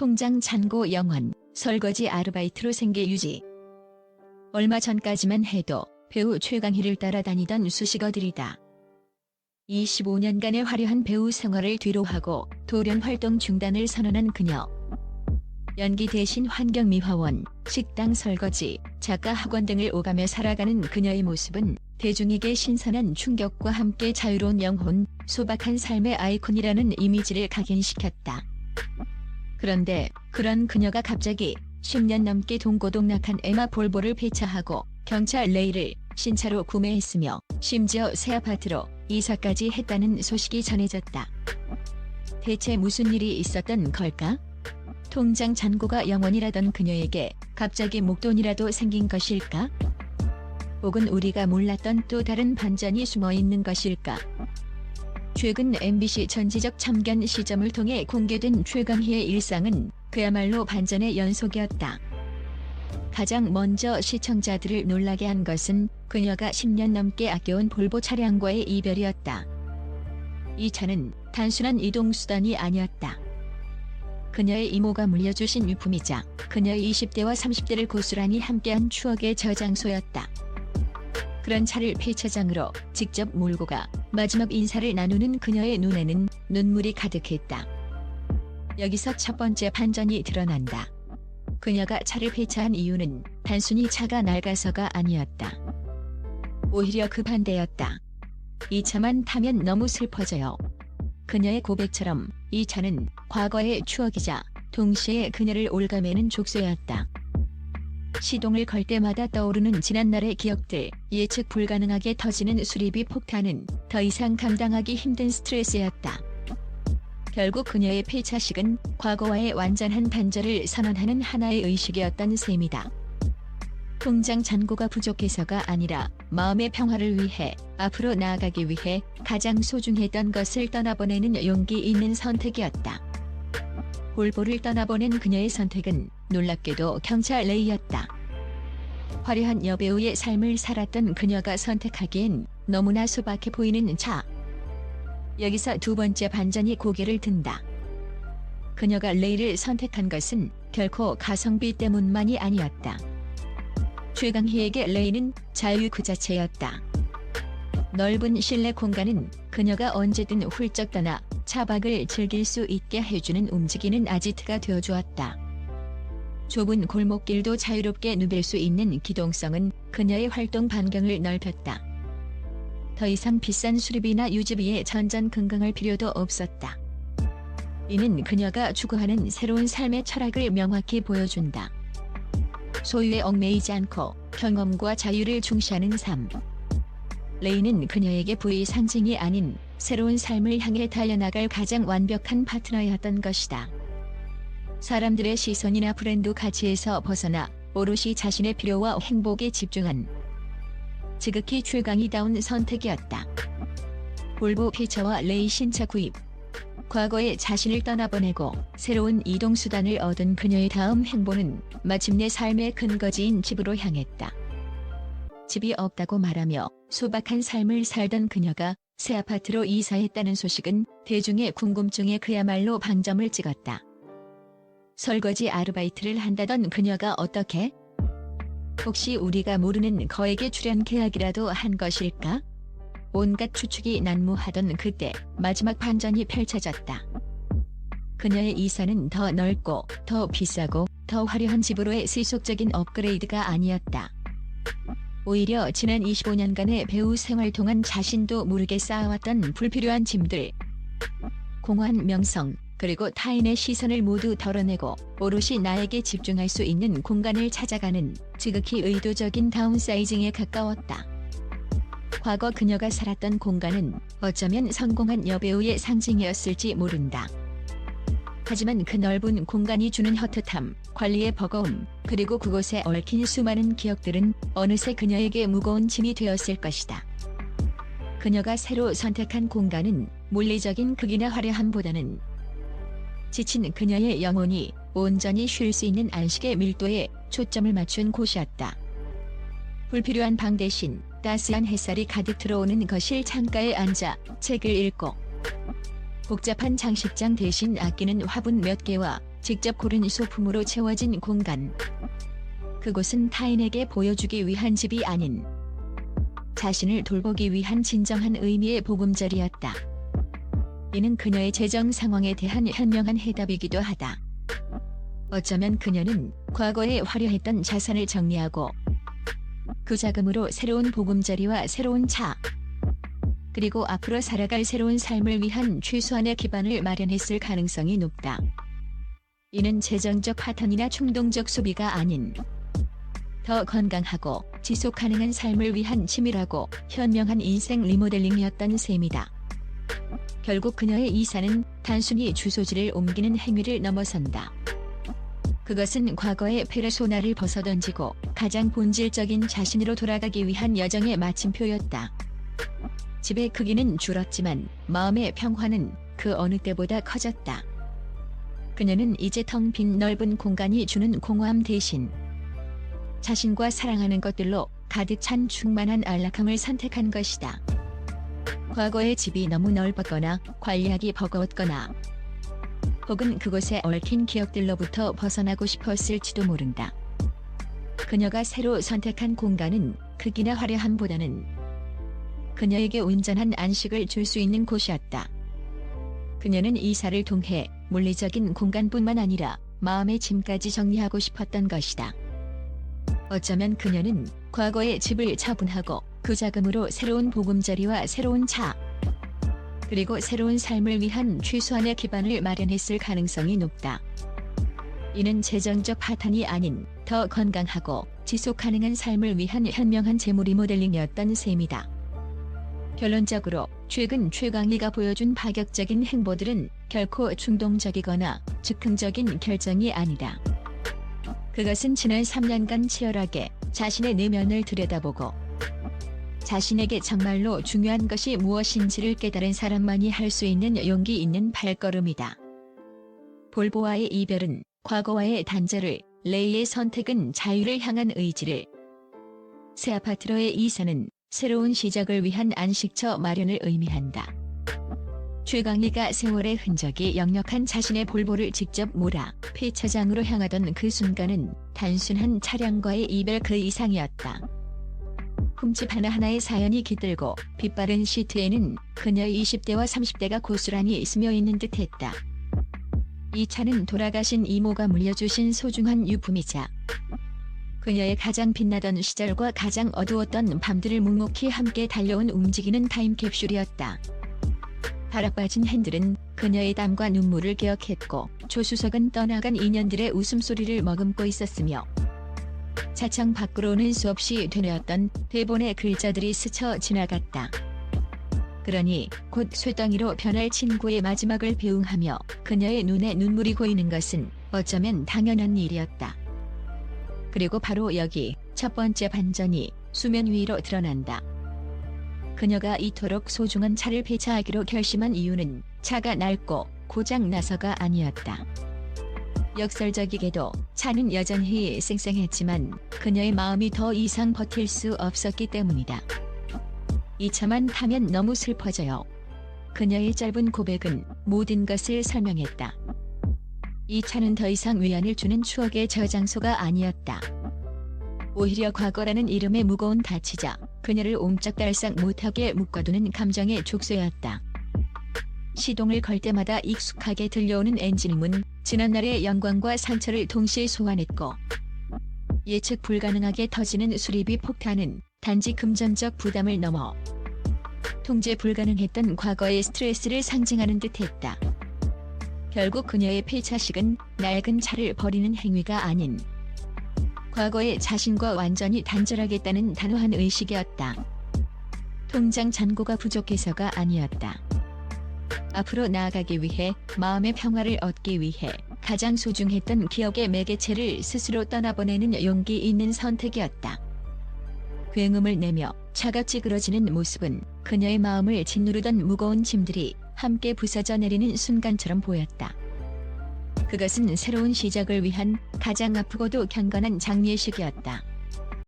통장 잔고 영원, 설거지 아르바이트로 생계 유지. 얼마 전까지만 해도 배우 최강희를 따라다니던 수식어들이다. 25년간의 화려한 배우 생활을 뒤로하고 돌연 활동 중단을 선언한 그녀. 연기 대신 환경미화원, 식당 설거지, 작가 학원 등을 오가며 살아가는 그녀의 모습은 대중에게 신선한 충격과 함께 자유로운 영혼, 소박한 삶의 아이콘이라는 이미지를 각인시켰다. 그런데 그런 그녀가 갑자기 10년 넘게 동고동락한 에마 볼보를 폐차하고 경차 레이를 신차로 구매했으며 심지어 새 아파트로 이사까지 했다는 소식이 전해졌다. 대체 무슨 일이 있었던 걸까? 통장 잔고가 영원이라던 그녀에게 갑자기 목돈이라도 생긴 것일까? 혹은 우리가 몰랐던 또 다른 반전이 숨어있는 것일까? 최근 MBC 전지적 참견 시점을 통해 공개된 최강희의 일상은 그야말로 반전의 연속이었다. 가장 먼저 시청자들을 놀라게 한 것은 그녀가 10년 넘게 아껴온 볼보 차량과의 이별이었다. 이 차는 단순한 이동수단이 아니었다. 그녀의 이모가 물려주신 유품이자 그녀의 20대와 30대를 고스란히 함께한 추억의 저장소였다. 그런 차를 폐차장으로 직접 몰고 가 마지막 인사를 나누는 그녀의 눈에는 눈물이 가득했다. 여기서 첫 번째 반전이 드러난다. 그녀가 차를 폐차한 이유는 단순히 차가 낡아서가 아니었다. 오히려 그 반대였다. 이 차만 타면 너무 슬퍼져요. 그녀의 고백처럼 이 차는 과거의 추억이자 동시에 그녀를 올가매는 족쇄였다. 시동을 걸 때마다 떠오르는 지난날의 기억들, 예측 불가능하게 터지는 수리비 폭탄은 더 이상 감당하기 힘든 스트레스였다. 결국 그녀의 폐차식은 과거와의 완전한 단절을 선언하는 하나의 의식이었던 셈이다. 통장 잔고가 부족해서가 아니라 마음의 평화를 위해, 앞으로 나아가기 위해 가장 소중했던 것을 떠나보내는 용기 있는 선택이었다. 볼보를 떠나보낸 그녀의 선택은 놀랍게도 경차 레이였다. 화려한 여배우의 삶을 살았던 그녀가 선택하기엔 너무나 소박해 보이는 차. 여기서 두 번째 반전이 고개를 든다. 그녀가 레이를 선택한 것은 결코 가성비 때문만이 아니었다. 최강희에게 레이는 자유 그 자체였다. 넓은 실내 공간은 그녀가 언제든 훌쩍 떠나 차박을 즐길 수 있게 해주는 움직이는 아지트가 되어주었다. 좁은 골목길도 자유롭게 누빌 수 있는 기동성은 그녀의 활동 반경을 넓혔다. 더 이상 비싼 수리비나 유지비에 전전긍긍할 필요도 없었다. 이는 그녀가 추구하는 새로운 삶의 철학을 명확히 보여준다. 소유에 얽매이지 않고 경험과 자유를 중시하는 삶. 레이는 그녀에게 부의 상징이 아닌 새로운 삶을 향해 달려나갈 가장 완벽한 파트너였던 것이다. 사람들의 시선이나 브랜드 가치에서 벗어나 오롯이 자신의 필요와 행복에 집중한 지극히 최강희다운 선택이었다. 볼보 폐차와 레이 신차 구입. 과거의 자신을 떠나보내고 새로운 이동수단을 얻은 그녀의 다음 행보는 마침내 삶의 근거지인 집으로 향했다. 집이 없다고 말하며 소박한 삶을 살던 그녀가 새 아파트로 이사했다는 소식은 대중의 궁금증에 그야말로 방점을 찍었다. 설거지 아르바이트를 한다던 그녀가 어떻게? 혹시 우리가 모르는 거액의 출연 계약이라도 한 것일까? 온갖 추측이 난무하던 그때 마지막 반전이 펼쳐졌다. 그녀의 이사는 더 넓고 더 비싸고 더 화려한 집으로의 세속적인 업그레이드가 아니었다. 오히려 지난 25년간의 배우 생활 동안 자신도 모르게 쌓아왔던 불필요한 짐들, 공허한 명성, 그리고 타인의 시선을 모두 덜어내고 오롯이 나에게 집중할 수 있는 공간을 찾아가는 지극히 의도적인 다운사이징에 가까웠다. 과거 그녀가 살았던 공간은 어쩌면 성공한 여배우의 상징이었을지 모른다. 하지만 그 넓은 공간이 주는 헛헛함, 관리의 버거움, 그리고 그곳에 얽힌 수많은 기억들은 어느새 그녀에게 무거운 짐이 되었을 것이다. 그녀가 새로 선택한 공간은 물리적인 크기나 화려함보다는 지친 그녀의 영혼이 온전히 쉴 수 있는 안식의 밀도에 초점을 맞춘 곳이었다. 불필요한 방 대신 따스한 햇살이 가득 들어오는 거실 창가에 앉아 책을 읽고, 복잡한 장식장 대신 아끼는 화분 몇 개와 직접 고른 소품으로 채워진 공간. 그곳은 타인에게 보여주기 위한 집이 아닌 자신을 돌보기 위한 진정한 의미의 보금자리였다. 이는 그녀의 재정 상황에 대한 현명한 해답이기도 하다. 어쩌면 그녀는 과거에 화려했던 자산을 정리하고 그 자금으로 새로운 보금자리와 새로운 차, 그리고 앞으로 살아갈 새로운 삶을 위한 최소한의 기반을 마련했을 가능성이 높다. 이는 재정적 파탄이나 충동적 소비가 아닌 더 건강하고 지속 가능한 삶을 위한 치밀하고 현명한 인생 리모델링이었던 셈이다. 결국 그녀의 이사는 단순히 주소지를 옮기는 행위를 넘어선다. 그것은 과거의 페르소나를 벗어던지고 가장 본질적인 자신으로 돌아가기 위한 여정의 마침표였다. 집의 크기는 줄었지만 마음의 평화는 그 어느 때보다 커졌다. 그녀는 이제 텅 빈 넓은 공간이 주는 공허함 대신 자신과 사랑하는 것들로 가득 찬 충만한 안락함을 선택한 것이다. 과거의 집이 너무 넓었거나 관리하기 버거웠거나 혹은 그곳에 얽힌 기억들로부터 벗어나고 싶었을지도 모른다. 그녀가 새로 선택한 공간은 크기나 화려함보다는 그녀에게 온전한 안식을 줄 수 있는 곳이었다. 그녀는 이사를 통해 물리적인 공간뿐만 아니라 마음의 짐까지 정리하고 싶었던 것이다. 어쩌면 그녀는 과거의 집을 처분하고 그 자금으로 새로운 보금자리와 새로운 차, 그리고 새로운 삶을 위한 최소한의 기반을 마련했을 가능성이 높다. 이는 재정적 파탄이 아닌 더 건강하고 지속 가능한 삶을 위한 현명한 재무 리모델링이었던 셈이다. 결론적으로 최근 최강희가 보여준 파격적인 행보들은 결코 충동적이거나 즉흥적인 결정이 아니다. 그것은 지난 3년간 치열하게 자신의 내면을 들여다보고 자신에게 정말로 중요한 것이 무엇인지를 깨달은 사람만이 할 수 있는 용기 있는 발걸음이다. 볼보와의 이별은 과거와의 단절을, 레이의 선택은 자유를 향한 의지를, 새 아파트로의 이사는 새로운 시작을 위한 안식처 마련을 의미한다. 최강희가 세월의 흔적이 역력한 자신의 볼보를 직접 몰아 폐차장으로 향하던 그 순간은 단순한 차량과의 이별 그 이상이었다. 흠집 하나하나의 사연이 깃들고 빛바랜 시트에는 그녀의 20대와 30대가 고스란히 스며있는 듯했다. 이 차는 돌아가신 이모가 물려주신 소중한 유품이자 그녀의 가장 빛나던 시절과 가장 어두웠던 밤들을 묵묵히 함께 달려온 움직이는 타임캡슐이었다. 바락빠진 핸들은 그녀의 땀과 눈물을 기억했고 조수석은 떠나간 인연들의 웃음소리를 머금고 있었으며 차창 밖으로는 수없이 되뇌었던 대본의 글자들이 스쳐 지나갔다. 그러니 곧 쇠덩이로 변할 친구의 마지막을 배웅하며 그녀의 눈에 눈물이 고이는 것은 어쩌면 당연한 일이었다. 그리고 바로 여기 첫 번째 반전이 수면 위로 드러난다. 그녀가 이토록 소중한 차를 폐차하기로 결심한 이유는 차가 낡고 고장 나서가 아니었다. 역설적이게도 차는 여전히 쌩쌩했지만 그녀의 마음이 더 이상 버틸 수 없었기 때문이다. 이 차만 타면 너무 슬퍼져요. 그녀의 짧은 고백은 모든 것을 설명했다. 이 차는 더 이상 위안을 주는 추억의 저장소가 아니었다. 오히려 과거라는 이름의 무거운 닫히자 그녀를 옴짝달싹 못하게 묶어두는 감정의 족쇄였다. 시동을 걸 때마다 익숙하게 들려오는 엔진음은 지난날의 영광과 상처를 동시에 소환했고 예측 불가능하게 터지는 수리비 폭탄은 단지 금전적 부담을 넘어 통제 불가능했던 과거의 스트레스를 상징하는 듯했다. 결국 그녀의 폐차식은 낡은 차를 버리는 행위가 아닌 과거의 자신과 완전히 단절하겠다는 단호한 의식이었다. 통장 잔고가 부족해서가 아니었다. 앞으로 나아가기 위해, 마음의 평화를 얻기 위해 가장 소중했던 기억의 매개체를 스스로 떠나보내는 용기 있는 선택이었다. 굉음을 내며 차가 찌그러지는 모습은 그녀의 마음을 짓누르던 무거운 짐들이 함께 부서져 내리는 순간처럼 보였다. 그것은 새로운 시작을 위한 가장 아프고도 경건한 장례식이었다.